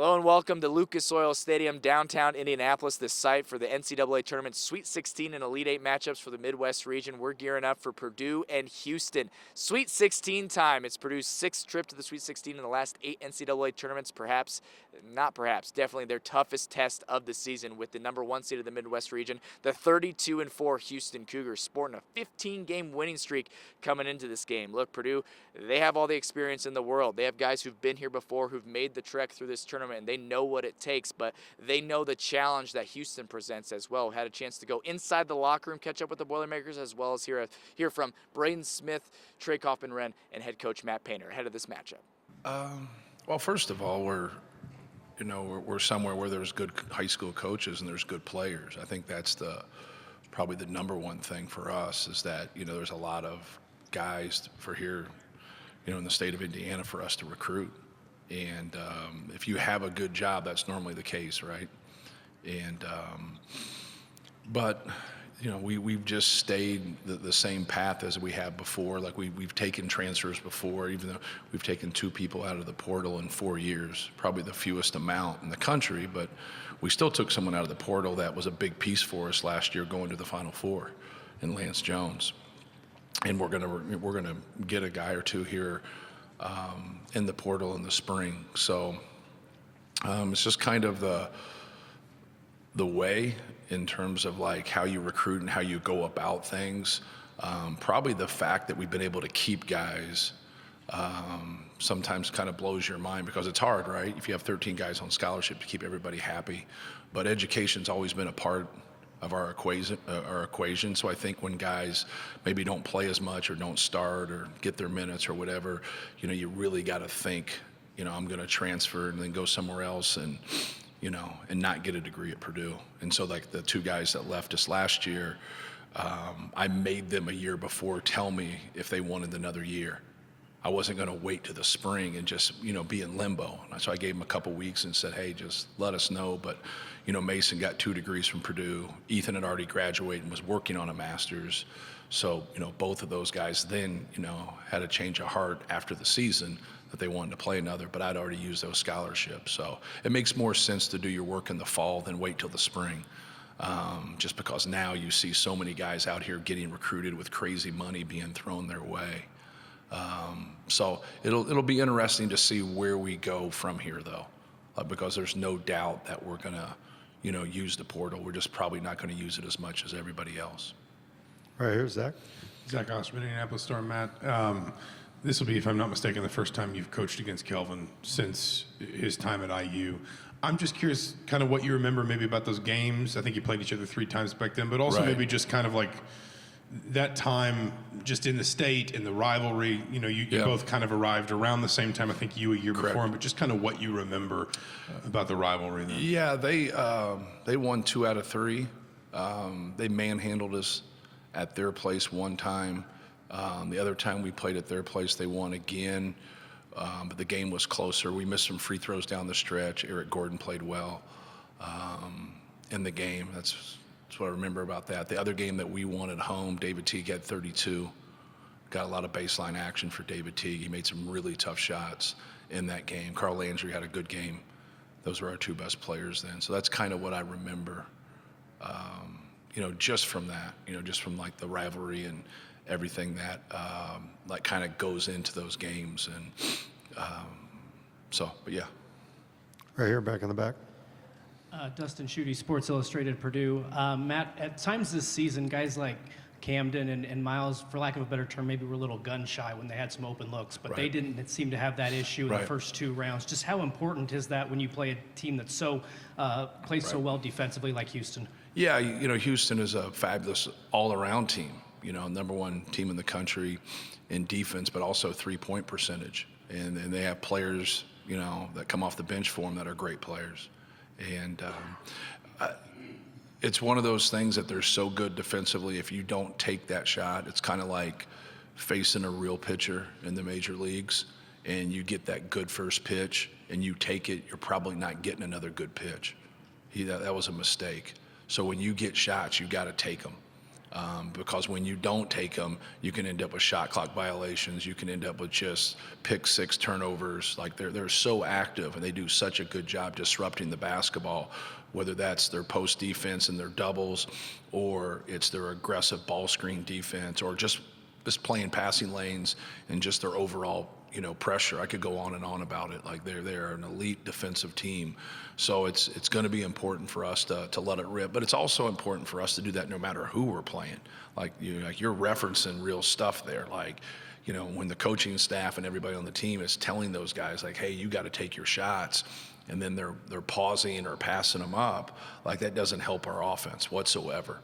Hello and welcome to Lucas Oil Stadium, downtown Indianapolis, the site for the NCAA Tournament Sweet 16 and Elite 8 matchups for the Midwest region. We're gearing up for Purdue and Houston. Sweet 16 time. It's Purdue's sixth trip to the Sweet 16 in the last 8 NCAA tournaments. Definitely their toughest test of the season with the number 1 seed of the Midwest region, the 32-4 Houston Cougars, sporting a 15-game winning streak coming into this game. Look, Purdue, they have all the experience in the world. They have guys who've been here before, who've made the trek through this tournament, and they know what it takes, but they know the challenge that Houston presents as well. Had a chance to go inside the locker room, catch up with the Boilermakers, as well as hear from Braden Smith, Trey Kaufman-Wren, and head coach Matt Painter ahead of this matchup. Well, first of all, we're somewhere where there's good high school coaches and there's good players. I think that's probably the number one thing for us is that, there's a lot of guys for here, in the state of Indiana for us to recruit. And if you have a good job, that's normally the case, right? And but we've just stayed the same path as we have before. Like we've taken transfers before, even though we've taken 2 people out of the portal in 4 years, probably the fewest amount in the country. But we still took someone out of the portal that was a big piece for us last year, going to the Final Four, in Lance Jones. And we're gonna get a guy or 2 here in the portal in the spring. So it's just kind of the way in terms of like how you recruit and how you go about things. Probably the fact that we've been able to keep guys sometimes kind of blows your mind because it's hard, right? If you have 13 guys on scholarship to keep everybody happy. But education's always been a part of our equation. So I think when guys maybe don't play as much or don't start or get their minutes or whatever, you really got to think, I'm going to transfer and then go somewhere else and not get a degree at Purdue. And so like the 2 guys that left us last year, I made them a year before tell me if they wanted another year. I wasn't going to wait to the spring and just, be in limbo. So I gave them a couple weeks and said, hey, just let us know. But, Mason got 2 degrees from Purdue. Ethan had already graduated and was working on a master's. So, both of those guys then, had a change of heart after the season that they wanted to play another, but I'd already used those scholarships. So it makes more sense to do your work in the fall than wait till the spring. Just because now you see so many guys out here getting recruited with crazy money being thrown their way. So it'll be interesting to see where we go from here, though, because there's no doubt that we're going to, use the portal. We're just probably not going to use it as much as everybody else. All right, here's Zach. Zach Osterman, Indianapolis Star. Matt, this will be, if I'm not mistaken, the first time you've coached against Kelvin since his time at IU. I'm just curious kind of what you remember maybe about those games. I think you played each other 3 times back then, but also Right. maybe just kind of like that time just in the state and the rivalry. You both kind of arrived around the same time, I think you a year Correct. before him, but just kind of what you remember about the rivalry then. Yeah, they won 2 out of 3. They manhandled us at their place one time. The other time we played at their place, they won again, but the game was closer. We missed some free throws down the stretch. Eric Gordon played well in the game. That's what I remember about that. The other game that we won at home, David Teague had 32. Got a lot of baseline action for David Teague. He made some really tough shots in that game. Carl Landry had a good game. Those were our 2 best players then. So that's kind of what I remember, just from that, just from like the rivalry and everything that like kind of goes into those games. And but yeah. Right here, back in the back. Dustin Schutte, Sports Illustrated, Purdue. Matt, at times this season, guys like Camden and Miles, for lack of a better term, maybe were a little gun shy when they had some open looks, but they didn't seem to have that issue in the first 2 rounds. Just how important is that when you play a team that's plays so well defensively like Houston? Yeah, Houston is a fabulous all-around team. Number 1 team in the country in defense, but also 3-point percentage. And they have players, that come off the bench for them that are great players. And it's one of those things that they're so good defensively. If you don't take that shot, it's kind of like facing a real pitcher in the major leagues, and you get that good first pitch and you take it, you're probably not getting another good pitch. That was a mistake. So when you get shots, you got to take them. Because when you don't take them, you can end up with shot clock violations. You can end up with just pick six turnovers. Like they're so active and they do such a good job disrupting the basketball, whether that's their post defense and their doubles, or it's their aggressive ball screen defense, or just playing passing lanes and just their overall, pressure. I could go on and on about it. Like they're an elite defensive team. So it's going to be important for us to let it rip, but it's also important for us to do that no matter who we're playing. Like you're referencing real stuff there. Like, when the coaching staff and everybody on the team is telling those guys like, hey, you got to take your shots, and then they're pausing or passing them up, like that doesn't help our offense whatsoever.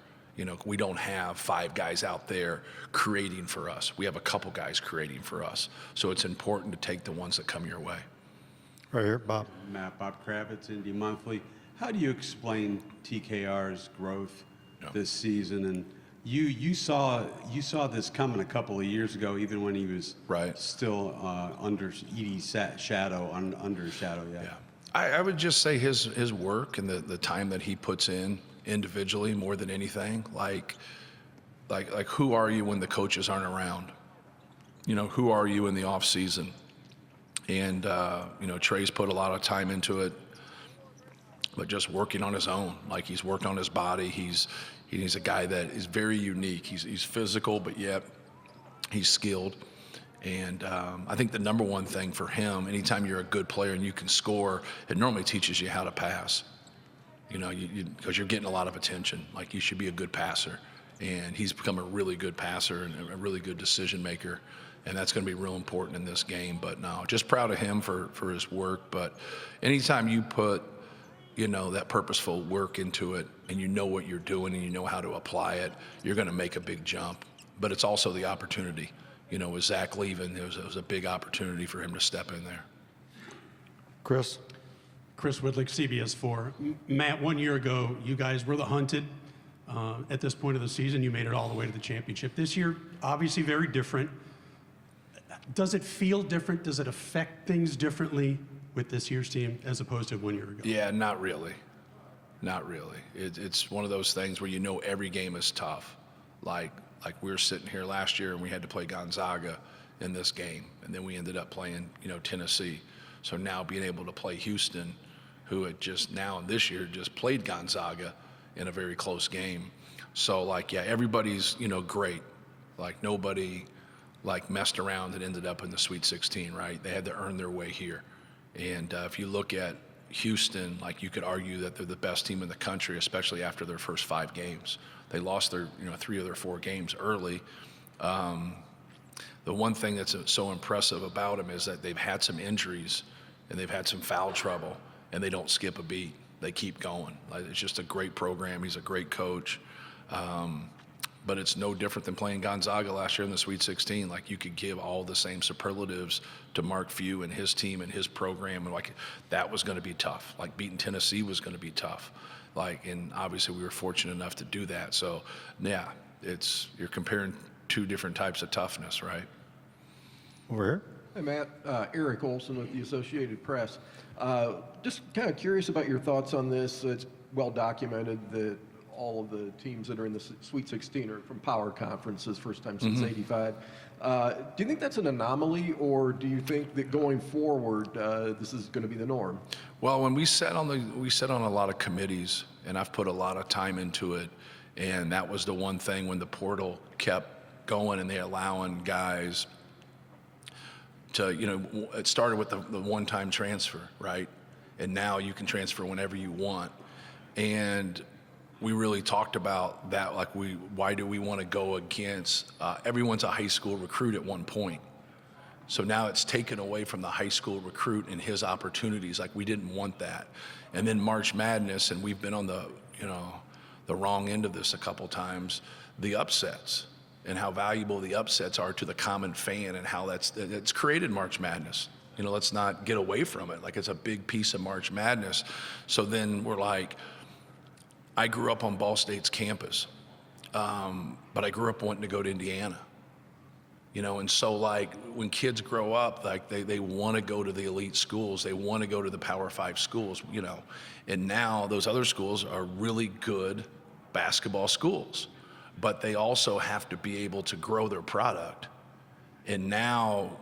We don't have 5 guys out there creating for us. We have a couple guys creating for us. So it's important to take the ones that come your way. Right here, Bob. Matt, Bob Kravitz, Indy Monthly. How do you explain TKR's growth this season? And you saw this coming a couple of years ago, even when he was still under Edie's shadow, under his shadow. Yeah. I would just say his work and the time that he puts in individually more than anything. Like who are you when the coaches aren't around? Who are you in the off season? And Trey's put a lot of time into it, but just working on his own. Like he's worked on his body. He's a guy that is very unique. He's physical, but yet he's skilled. And I think the number one thing for him, anytime you're a good player and you can score, it normally teaches you how to pass. Because you're getting a lot of attention. Like you should be a good passer, and he's become a really good passer and a really good decision maker, and that's going to be real important in this game. But no, just proud of him for his work. But anytime you put that purposeful work into it, and you know what you're doing and you know how to apply it, you're going to make a big jump. But it's also the opportunity. With Zach leaving, it was a big opportunity for him to step in there. Chris Whitlick, CBS 4. Matt, 1 year ago, you guys were the hunted. At this point of the season, you made it all the way to the championship. This year, obviously very different. Does it feel different? Does it affect things differently with this year's team as opposed to 1 year ago? Yeah, not really. Not really. It's one of those things where every game is tough. Like we were sitting here last year and we had to play Gonzaga in this game, and then we ended up playing, Tennessee. So now being able to play Houston, who had just now this year just played Gonzaga in a very close game. So everybody's, great. Like nobody messed around and ended up in the Sweet 16, right? They had to earn their way here. And if you look at Houston, you could argue that they're the best team in the country, especially after their first 5 games. They lost their, 3 of their 4 games early. The one thing that's so impressive about them is that they've had some injuries and they've had some foul trouble, and they don't skip a beat. They keep going. It's just a great program. He's a great coach. But it's no different than playing Gonzaga last year in the Sweet 16. You could give all the same superlatives to Mark Few and his team and his program, and that was going to be tough. Beating Tennessee was going to be tough. And obviously we were fortunate enough to do that. So yeah, you're comparing 2 different types of toughness, right? Over here. Hey, Matt. Eric Olson with the Associated Press. Just kind of curious about your thoughts on this. It's well documented that all of the teams that are in the Sweet 16 are from power conferences, first time since '85. Do you think that's an anomaly, or do you think that going forward this is going to be the norm? Well, when we sat on a lot of committees, and I've put a lot of time into it, and that was the one thing when the portal kept going and they allowing guys to, it started with the one-time transfer, right? And now you can transfer whenever you want. And we really talked about that, why do we want to go against, everyone's a high school recruit at one point. So now it's taken away from the high school recruit and his opportunities. We didn't want that. And then March Madness, and we've been on the wrong end of this a couple times, the upsets and how valuable the upsets are to the common fan, and how it's created March Madness. Let's not get away from it. It's a big piece of March Madness. So then we're I grew up on Ball State's campus, but I grew up wanting to go to Indiana. And so when kids grow up, they want to go to the elite schools, they want to go to the Power 5 schools, and now those other schools are really good basketball schools, but they also have to be able to grow their product. And now,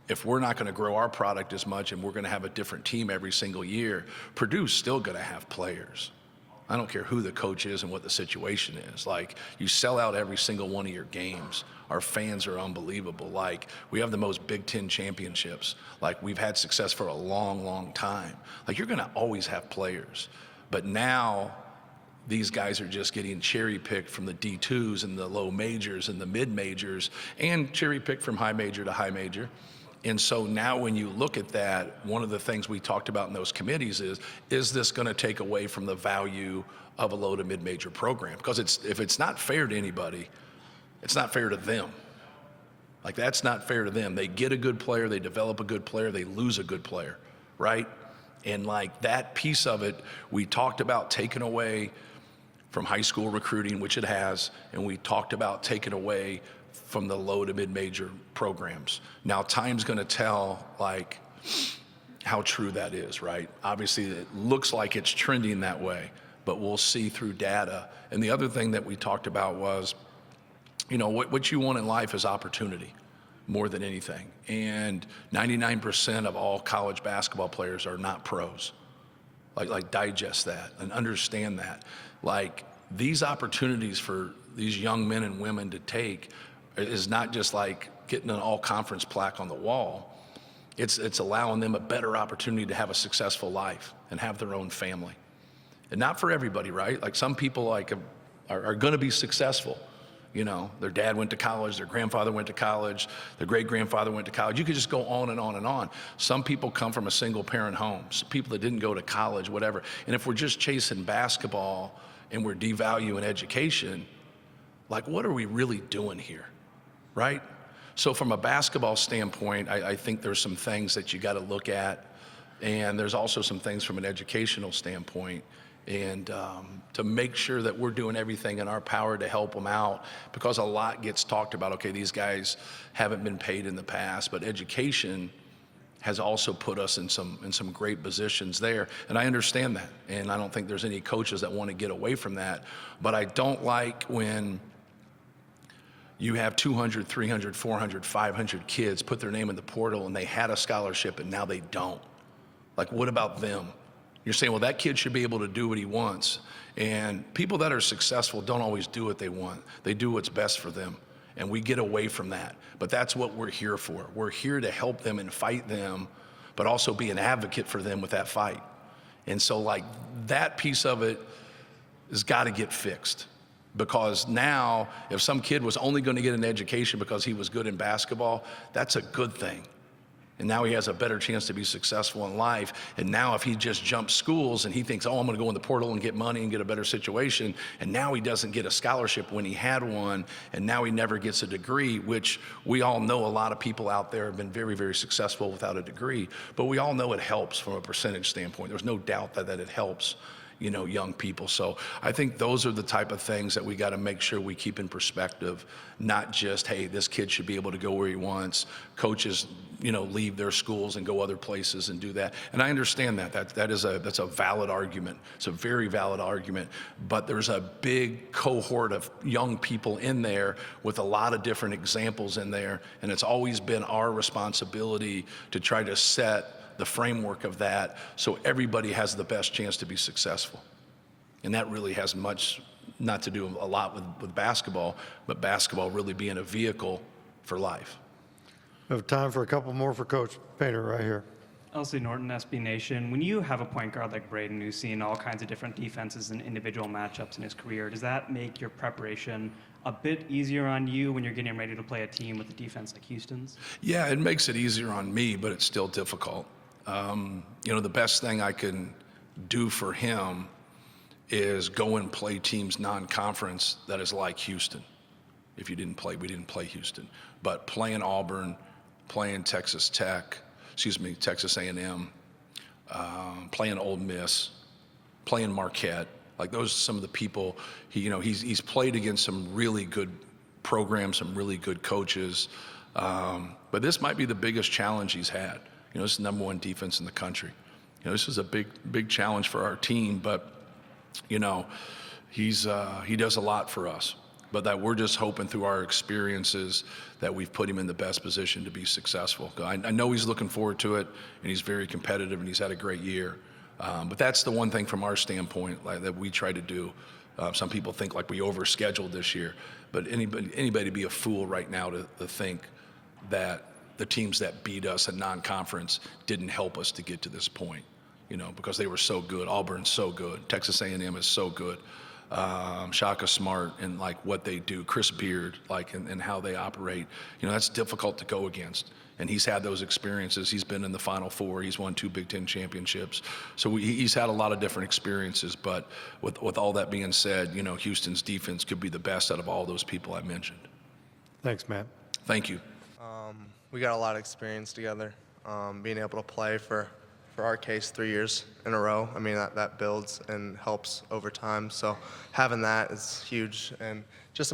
if we're not going to grow our product as much and we're going to have a different team every single year, Purdue's still going to have players. I don't care who the coach is and what the situation is. Like, you sell out every single one of your games. Our fans are unbelievable. Like, we have the most Big Ten championships. Like, we've had success for a long, long time. Like, you're going to always have players. But now, these guys are just getting cherry-picked from the D2s and the low majors and the mid-majors, and cherry-picked from high major to high major. And so now when you look at that, one of the things we talked about in those committees is this going to take away from the value of a low to mid-major program? Because if it's not fair to anybody, it's not fair to them. Like, that's not fair to them. They get a good player, they develop a good player, they lose a good player, right? And like, that piece of it, we talked about taking away from high school recruiting, which it has, and we talked about taking away from the low to mid-major programs. Now, time's going to tell, like, how true that is, right? Obviously, it looks like it's trending that way, but we'll see through data. And the other thing that we talked about was, you know, what you want in life is opportunity more than anything. And 99% of all college basketball players are not pros. Like digest that and understand that. Like, these opportunities for these young men and women to take is not just like getting an all-conference plaque on the wall. It's allowing them a better opportunity to have a successful life and have their own family. And not for everybody, right? Like, some people like are going to be successful. You know, their dad went to college, their grandfather went to college, their great-grandfather went to college. You could just go on and on and on. Some people come from a single-parent home, some people that didn't go to college, whatever. And if we're just chasing basketball and we're devaluing education, like, what are we really doing here, right? So from a basketball standpoint, I think there's some things that you got to look at, and there's also some things from an educational standpoint, and to make sure that we're doing everything in our power to help them out, because a lot gets talked about. Okay, these guys haven't been paid in the past, but education has also put us in some great positions there, and I understand that, and I don't think there's any coaches that want to get away from that. But I don't like when you have 200, 300, 400, 500 kids put their name in the portal and they had a scholarship and now they don't. Like, what about them? You're saying, well, that kid should be able to do what he wants. And people that are successful don't always do what they want. They do what's best for them. And we get away from that. But that's what we're here for. We're here to help them and fight them, but also be an advocate for them with that fight. And so, like, that piece of it has got to get fixed. Because now, if some kid was only going to get an education because he was good in basketball, that's a good thing. And now he has a better chance to be successful in life. And now if he just jumps schools and he thinks, oh, I'm going to go in the portal and get money and get a better situation, and now he doesn't get a scholarship when he had one, and now he never gets a degree, which we all know a lot of people out there have been very, very successful without a degree. But we all know it helps from a percentage standpoint. There's no doubt that it helps, you know, young people. So I think those are the type of things that we got to make sure we keep in perspective, not just, hey, this kid should be able to go where he wants. Coaches, you know, leave their schools and go other places and do that. And I understand that's a valid argument. It's a very valid argument. But there's a big cohort of young people in there with a lot of different examples in there. And it's always been our responsibility to try to set the framework of that so everybody has the best chance to be successful. And that really has much not to do a lot with basketball, but basketball really being a vehicle for life. We have time for a couple more for Coach Painter right here. Elsie Norton, SB Nation. When you have a point guard like Braden who's seen all kinds of different defenses and individual matchups in his career, does that make your preparation a bit easier on you when you're getting ready to play a team with a defense like Houston's? Yeah, it makes it easier on me, but it's still difficult. You know, the best thing I can do for him is go and play teams non-conference that is like Houston. If you didn't play, we didn't play Houston. But playing Auburn, playing Texas A&M, playing Ole Miss, playing Marquette, like those are some of the people, he's played against some really good programs, some really good coaches. But this might be the biggest challenge he's had. You know, this is the #1 defense in the country. You know, this is a big challenge for our team, but, you know, he does a lot for us. but that we're just hoping through our experiences that we've put him in the best position to be successful. I know he's looking forward to it, and he's very competitive, and he's had a great year. But that's the one thing from our standpoint that we try to do. Some people think like we overscheduled this year, but anybody be a fool right now to think that the teams that beat us in non-conference didn't help us to get to this point, because they were so good. Auburn's so good. Texas A&M is so good. Shaka Smart and like what they do, Chris Beard, and how they operate, that's difficult to go against. And he's had those experiences. He's been in the Final Four. He's won 2 Big Ten championships. So he's had a lot of different experiences. But with all that being said, Houston's defense could be the best out of all those people I mentioned. Thanks, Matt. Thank you. We got a lot of experience together. Being able to play for our case 3 years in a row, I mean, that builds and helps over time. So having that is huge. And just,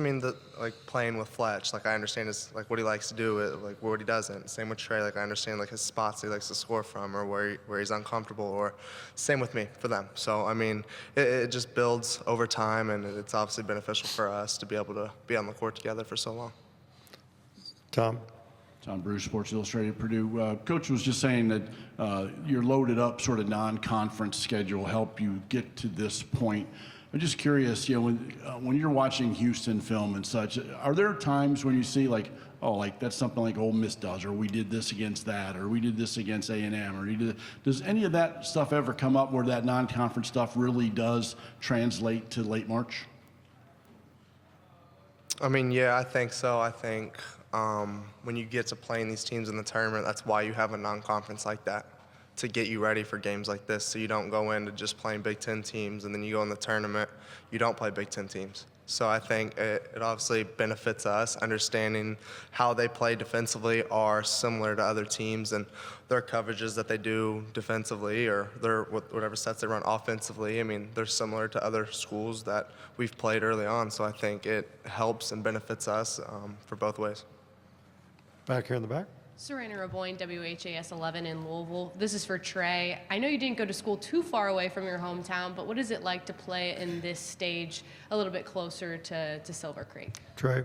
playing with Fletch, I understand what he likes to do, what he doesn't. Same with Trey, I understand his spots he likes to score from, or where he's uncomfortable, or same with me for them. So, it just builds over time, and it's obviously beneficial for us to be able to be on the court together for so long. Tom? Tom Bruce, Sports Illustrated, Purdue. Coach was just saying that your loaded up sort of non-conference schedule helped you get to this point. I'm just curious, when you're watching Houston film and such, are there times when you see that's something like Ole Miss does, or we did this against that, or we did this against A&M, or does any of that stuff ever come up where that non-conference stuff really does translate to late March? Yeah, I think so. I think when you get to playing these teams in the tournament, that's why you have a non-conference like that, to get you ready for games like this, so you don't go into just playing Big Ten teams and then you go in the tournament, you don't play Big Ten teams. So I think it obviously benefits us. Understanding how they play defensively are similar to other teams, and their coverages that they do defensively, or their whatever sets they run offensively, they're similar to other schools that we've played early on. So I think it helps and benefits us for both ways. Back here in the back. Serena Raboyne, WHAS 11 in Louisville. This is for Trey. I know you didn't go to school too far away from your hometown, but what is it like to play in this stage a little bit closer to Silver Creek? Trey?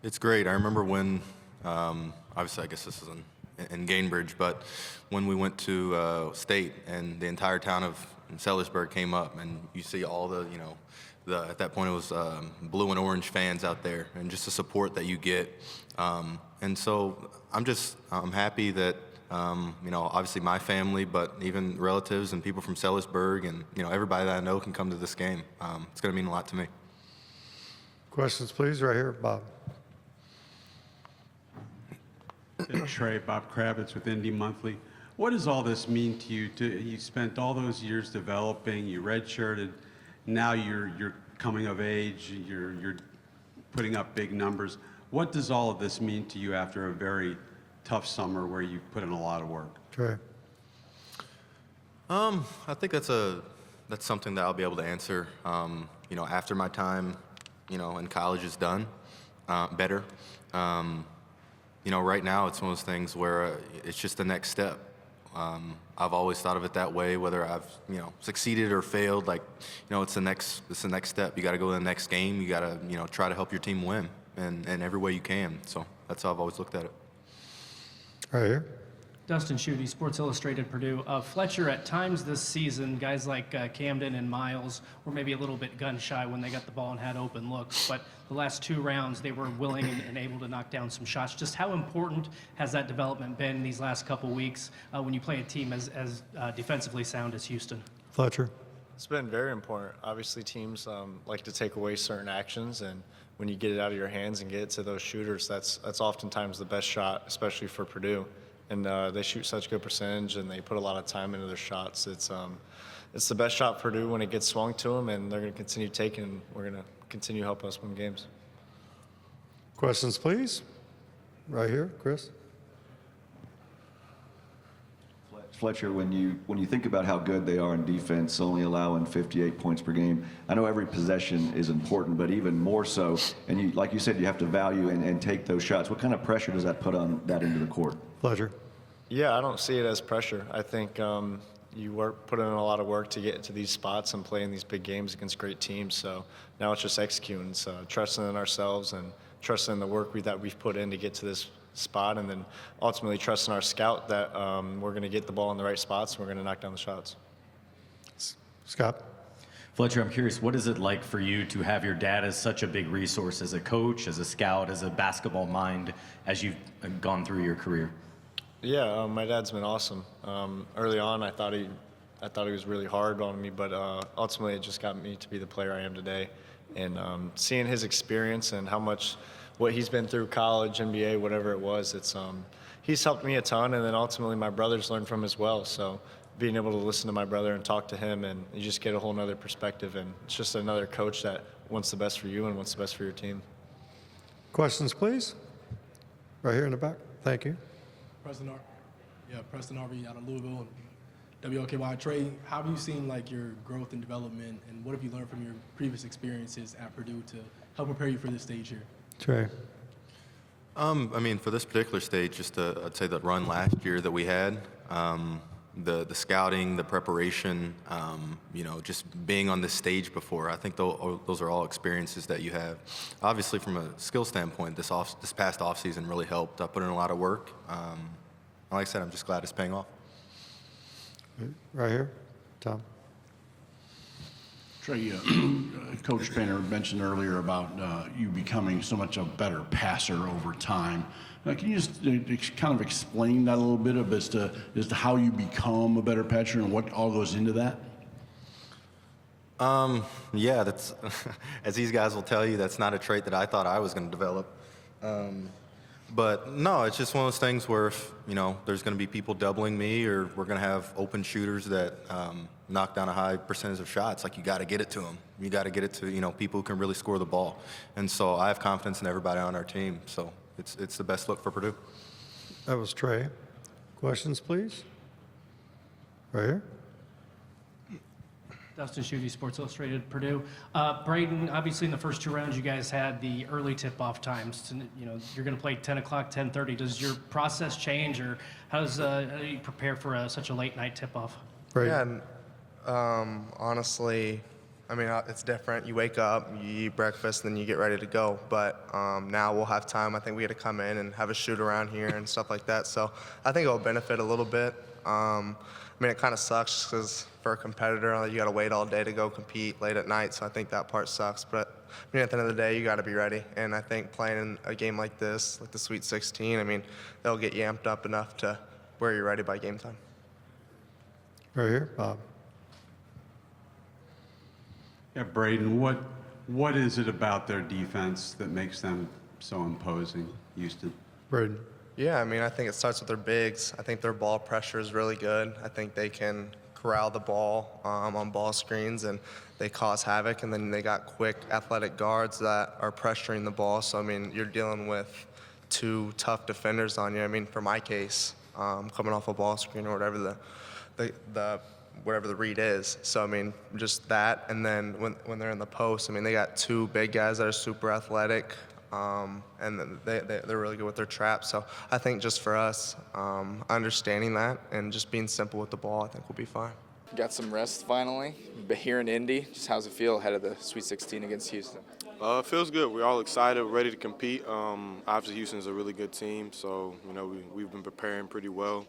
It's great. I remember when, obviously I guess this is in Gainbridge, but when we went to state and the entire town of Sellersburg came up, and you see all the, at that point it was blue and orange fans out there, and just the support that you get. And so I'm happy that, obviously my family, but even relatives and people from Sellersburg and, everybody that I know can come to this game. It's going to mean a lot to me. Questions, please, right here, Bob. Trey, Bob Kravitz with Indy Monthly. What does all this mean to you? You spent all those years developing, you redshirted, now you're coming of age, you're putting up big numbers. What does all of this mean to you after a very tough summer where you put in a lot of work? Trey? I think that's something that I'll be able to answer, after my time, in college is done, better. Right now it's one of those things where it's just the next step. I've always thought of it that way, whether I've, succeeded or failed, it's the next step. You got to go to the next game. You got to, try to help your team win in every way you can. So that's how I've always looked at it. Right here. Dustin Schutte, Sports Illustrated, Purdue. Fletcher, at times this season, guys like Camden and Miles were maybe a little bit gun-shy when they got the ball and had open looks, but the last 2 rounds they were willing and able to knock down some shots. Just how important has that development been these last couple weeks when you play a team as defensively sound as Houston? Fletcher? It's been very important. Obviously, teams like to take away certain actions, and when you get it out of your hands and get it to those shooters, that's oftentimes the best shot, especially for Purdue. And they shoot such good percentage, and they put a lot of time into their shots. It's the best shot for Purdue when it gets swung to them, and they're going to continue taking, and we're going to continue to help us win games. Questions, please. Right here, Chris. Fletcher, when you think about how good they are in defense, only allowing 58 points per game, I know every possession is important, but even more so, and like you said, you have to value and take those shots. What kind of pressure does that put on that into the court? Fletcher. Yeah, I don't see it as pressure. I think, put in a lot of work to get to these spots and play in these big games against great teams. So now it's just executing, so trusting in ourselves and trusting in the work that we've put in to get to this spot, and then ultimately trusting our scout that we're going to get the ball in the right spots and we're going to knock down the shots. Scott? Fletcher, I'm curious, what is it like for you to have your dad as such a big resource as a coach, as a scout, as a basketball mind, as you've gone through your career? Yeah, my dad's been awesome. Early on, I thought he was really hard on me, but ultimately it just got me to be the player I am today. And seeing his experience and what he's been through, college, NBA, whatever it was, he's helped me a ton, and then ultimately my brothers learned from him as well. So being able to listen to my brother and talk to him, and you just get a whole nother perspective, and it's just another coach that wants the best for you and wants the best for your team. Questions, please? Right here in the back. Thank you. Preston Harvey out of Louisville and WLKY. Trey, how have you seen like your growth and development, and what have you learned from your previous experiences at Purdue to help prepare you for this stage here? Trey? I mean, for this particular stage, I'd say the run last year that we had, the scouting, the preparation, just being on this stage before. I think those are all experiences that you have. Obviously, from a skill standpoint, this past offseason really helped. I put in a lot of work. Like I said, I'm just glad it's paying off. Right here, Tom. Trey, Coach Painter mentioned earlier about you becoming so much a better passer over time. Can you just kind of explain that a little bit as to how you become a better passer and what all goes into that? Yeah, that's as these guys will tell you, that's not a trait that I thought I was going to develop. But no, it's just one of those things where if, there's going to be people doubling me, or we're going to have open shooters that knock down a high percentage of shots, like you got to get it to them. You got to get it to people who can really score the ball. And so I have confidence in everybody on our team. So it's the best look for Purdue. That was Trey. Questions, please? Right here. Dustin Schutte, Sports Illustrated, Purdue. Braden, obviously in the first two rounds, you guys had the early tip-off times. You're going to play 10 o'clock, 10:30. Does your process change, or how do you prepare for such a late-night tip-off? Braden. Yeah, honestly, it's different. You wake up, you eat breakfast, then you get ready to go. But now we'll have time. I think we get to come in and have a shoot around here and stuff like that. So I think it'll benefit a little bit. It kind of sucks because for a competitor, you got to wait all day to go compete late at night. So I think that part sucks. But at the end of the day, you got to be ready. And I think playing in a game like this, like the Sweet 16, they'll get you amped up enough to where you're ready by game time. Right here, Bob. Yeah, Braden, what is it about their defense that makes them so imposing, Houston? Braden. Yeah, I think it starts with their bigs. I think their ball pressure is really good. I think they can corral the ball on ball screens, and they cause havoc. And then they got quick, athletic guards that are pressuring the ball. So, you're dealing with two tough defenders on you. For my case, coming off a ball screen or whatever whatever the read is. So, just that. And then when they're in the post, they got two big guys that are super athletic. And they're really good with their traps. So I think just for us, understanding that and just being simple with the ball, I think we'll be fine. Got some rest finally, but here in Indy, just how's it feel ahead of the Sweet 16 against Houston? It feels good. We're all excited, ready to compete. Obviously, Houston's a really good team, so we've been preparing pretty well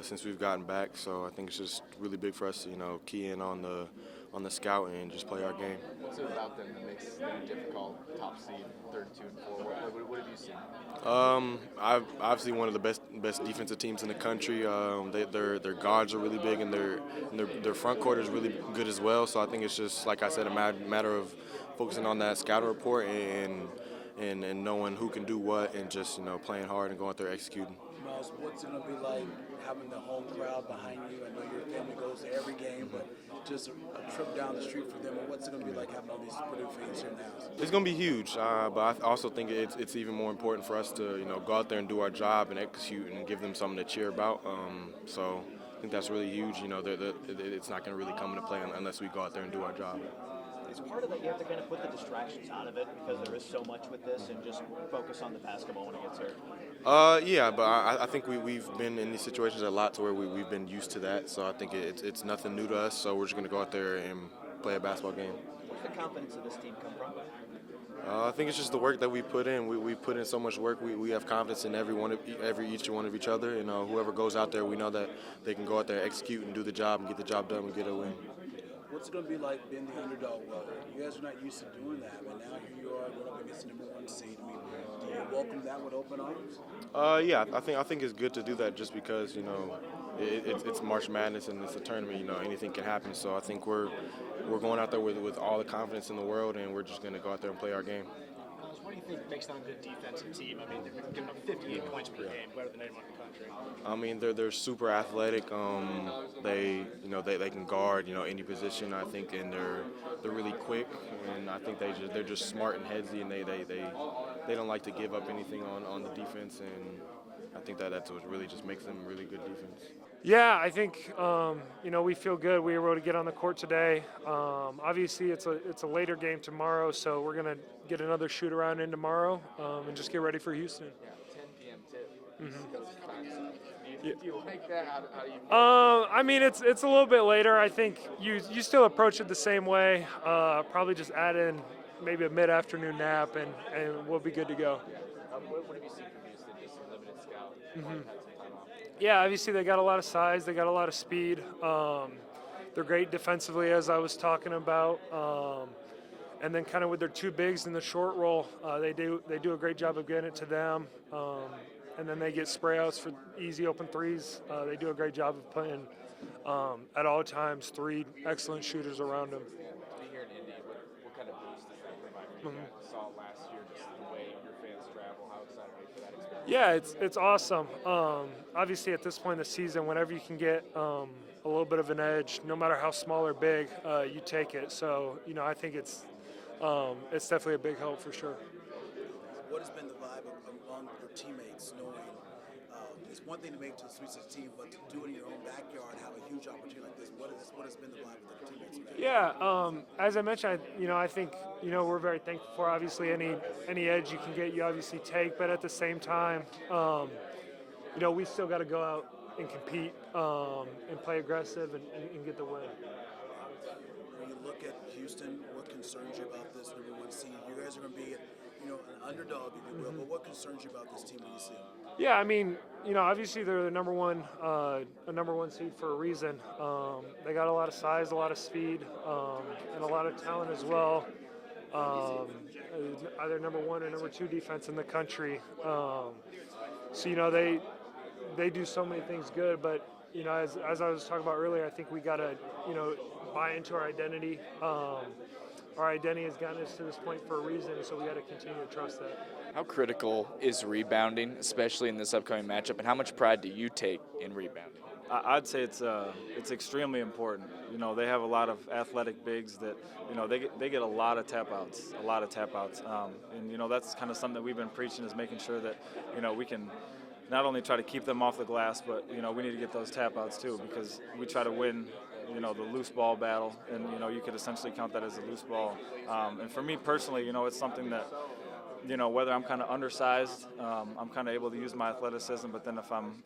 since we've gotten back. So I think it's just really big for us to key in on the scout and just play our game. What's it about them that makes them difficult? Top seed, 32 and 4. What have you seen? Obviously one of the best defensive teams in the country. Their guards are really big, and their front court is really good as well. So I think it's just, like I said, a matter of focusing on that scouting report and knowing who can do what, and just playing hard and going out there executing. Miles, what's it going to be like having the home crowd behind you? I know your family goes to every game, but just a trip down the street for them, and what's it going to be like having all these Purdue fans here now? It's going to be huge, but I also think it's even more important for us to go out there and do our job and execute and give them something to cheer about. So I think that's really huge. It's not going to really come into play unless we go out there and do our job. Is part of that you have to kind of put the distractions out of it because there is so much with this and just focus on the basketball when it gets there? Yeah, but I think we've been in these situations a lot to where we've been used to that. So I think it's nothing new to us. So we're just going to go out there and play a basketball game. Where's the confidence of this team come from? I think it's just the work that we put in. We put in so much work. We have confidence in each one of each other. And whoever goes out there, we know that they can go out there, execute, and do the job, and get the job done and get a win. What's it going to be like being the underdog? Well, you guys are not used to doing that, but now here you are going up against the number 1 seed. I mean, do you welcome that with open arms? Yeah, I think it's good to do that just because it's March Madness and it's a tournament. Anything can happen. So I think we're going out there with all the confidence in the world, and we're just going to go out there and play our game. What do you think makes them a good defensive team? I mean, they're giving up 58 points per game, better than anyone in the country. I mean, they're super athletic. They can guard any position. I think, and they're really quick. And I think they're just smart and headsy, and they don't like to give up anything on the defense. And I think that's what really just makes them really good defense. Yeah, I think we feel good. We were able to get on the court today. Obviously, it's a later game tomorrow, so we're gonna get another shoot around in tomorrow and just get ready for Houston. Yeah, 10 p.m. tip. Do you like that? How do you? I mean, it's a little bit later. I think you still approach it the same way. Probably just add in maybe a mid-afternoon nap, and we'll be good to go. What have you seen from Houston? Just a limited scout. Yeah, obviously they got a lot of size, they got a lot of speed. They're great defensively, as I was talking about. And then kind of with their 2 bigs in the short roll, they do a great job of getting it to them. And then they get spray outs for easy open threes. They do a great job of putting, at all times, 3 excellent shooters around them. To be here in Indy, what kind of boost does that provide for you guys? Saw last year just the way your fans travel. How excited are you for that experience? Yeah, it's awesome. Obviously, at this point in the season, whenever you can get a little bit of an edge, no matter how small or big, you take it. So, I think it's definitely a big help for sure. What has been the vibe among your teammates, knowing it's one thing to make it to the Sweet 16, but to do it in your own backyard, have a huge opportunity like this? What has been the vibe with the teammates? Yeah, as I mentioned, I think we're very thankful for obviously any edge you can get, you obviously take, but at the same time, we still got to go out and compete and play aggressive and get the win. When you look at Houston, what concerns you about this number 1 seed? You guys are going to be an underdog, if you will, but what concerns you about this team when you see them? Yeah, I mean, obviously they're the number 1 seed for a reason. They got a lot of size, a lot of speed, and a lot of talent as well. Either number 1 or number 2 defense in the country. So they do so many things good, but as I was talking about earlier, I think we got to buy into our identity. Our identity has gotten us to this point for a reason, so we got to continue to trust that. How critical is rebounding, especially in this upcoming matchup, and how much pride do you take in rebounding? I'd say it's extremely important. They have a lot of athletic bigs that they get a lot of tap outs, and that's kind of something that we've been preaching, is making sure that we can not only try to keep them off the glass, but we need to get those tap outs too, because we try to win the loose ball battle, and you could essentially count that as a loose ball. And for me personally, it's something that whether I'm kind of undersized, I'm kind of able to use my athleticism, but then if I'm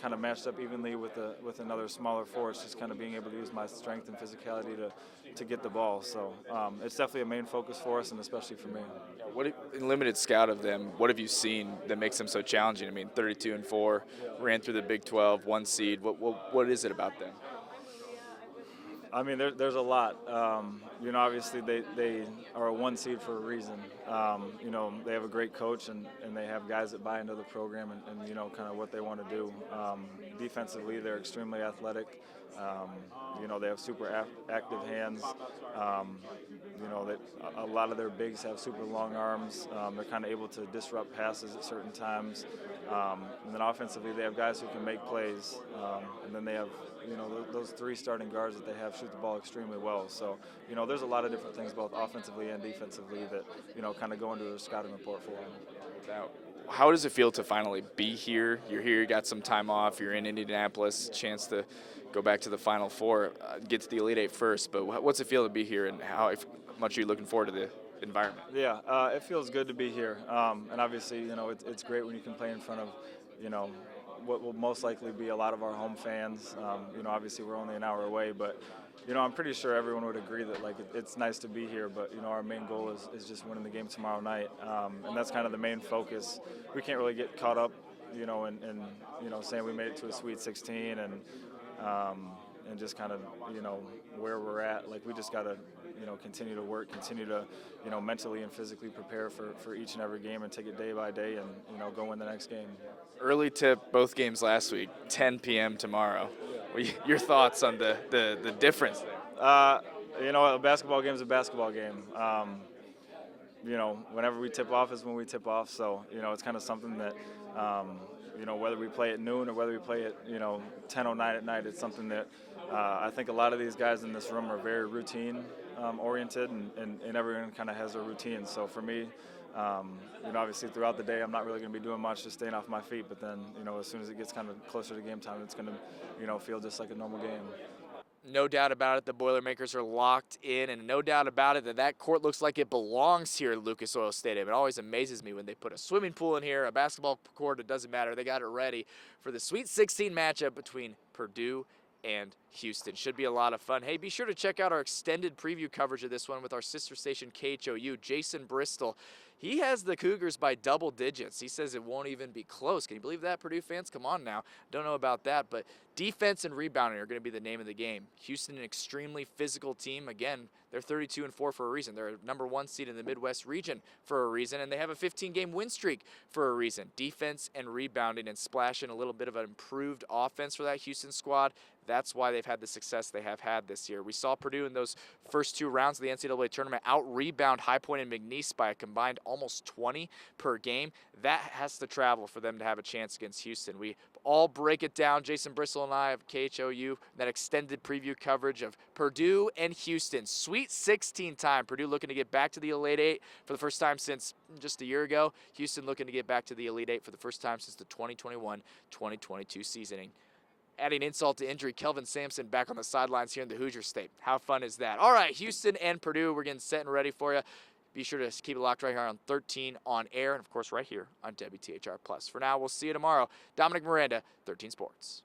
kind of matched up evenly with another smaller force, just kind of being able to use my strength and physicality to get the ball. So it's definitely a main focus for us, and especially for me. In limited scout of them, what have you seen that makes them so challenging? I mean, 32-4, ran through the Big 12, 1 seed. What is it about them? I mean, there's a lot. Obviously they are a 1 seed for a reason. They have a great coach, and they have guys that buy into the program and kind of what they want to do. Defensively, they're extremely athletic. They have super active hands. A lot of their bigs have super long arms. They're kind of able to disrupt passes at certain times. And then offensively, they have guys who can make plays. And then they have those 3 starting guards that they have shoot the ball extremely well. So, there's a lot of different things both offensively and defensively that, kind of go into their scouting report for them. Now, how does it feel to finally be here? You're here, you got some time off, you're in Indianapolis, chance to go back to the Final Four, get to the Elite Eight first, but what's it feel to be here, and much are you looking forward to the environment? Yeah, it feels good to be here. And obviously, it's great when you can play in front of, what will most likely be a lot of our home fans. Obviously we're only an hour away, but I'm pretty sure everyone would agree that it's nice to be here. But our main goal is just winning the game tomorrow night, and that's kind of the main focus. We can't really get caught up, in saying we made it to a Sweet 16 and just kind of where we're at. Like, we just got to continue to work, continue to mentally and physically prepare for each and every game and take it day by day and go win the next game. Early tip, both games last week, 10 p.m. tomorrow. Your thoughts on the difference there? A basketball game is a basketball game. Whenever we tip off is when we tip off. So, it's kind of something that, whether we play at noon or whether we play at, 10:09 at night, it's something that I think a lot of these guys in this room are very routine oriented, and everyone kind of has their routine. So for me, obviously throughout the day, I'm not really going to be doing much, just staying off my feet. But then, as soon as it gets kind of closer to game time, it's going to, feel just like a normal game. No doubt about it, the Boilermakers are locked in, and no doubt about it that court looks like it belongs here at Lucas Oil Stadium. It always amazes me when they put a swimming pool in here, a basketball court, it doesn't matter. They got it ready for the Sweet 16 matchup between Purdue and Houston. Should be a lot of fun. Hey, be sure to check out our extended preview coverage of this one with our sister station KHOU. Jason Bristol, he has the Cougars by double digits. He says it won't even be close. Can you believe that, Purdue fans? Come on now. Don't know about that, but defense and rebounding are going to be the name of the game. Houston, an extremely physical team. Again, they're 32-4 for a reason. They're a #1 seed in the Midwest region for a reason, and they have a 15-game win streak for a reason. Defense and rebounding and splashing a little bit of an improved offense for that Houston squad. That's why they've had the success they have had this year. We saw Purdue in those first 2 rounds of the NCAA tournament out-rebound High Point and McNeese by a combined almost 20 per game. That has to travel for them to have a chance against Houston. We all break it down. Jason Bristol and I of KHOU, that extended preview coverage of Purdue and Houston. Sweet 16 time. Purdue looking to get back to the Elite Eight for the first time since just a year ago. Houston looking to get back to the Elite Eight for the first time since the 2021-2022 seasoning. Adding insult to injury, Kelvin Sampson back on the sidelines here in the Hoosier State. How fun is that? All right, Houston and Purdue, we're getting set and ready for you. Be sure to keep it locked right here on 13 on air and, of course, right here on WTHR+. For now, we'll see you tomorrow. Dominic Miranda, 13 Sports.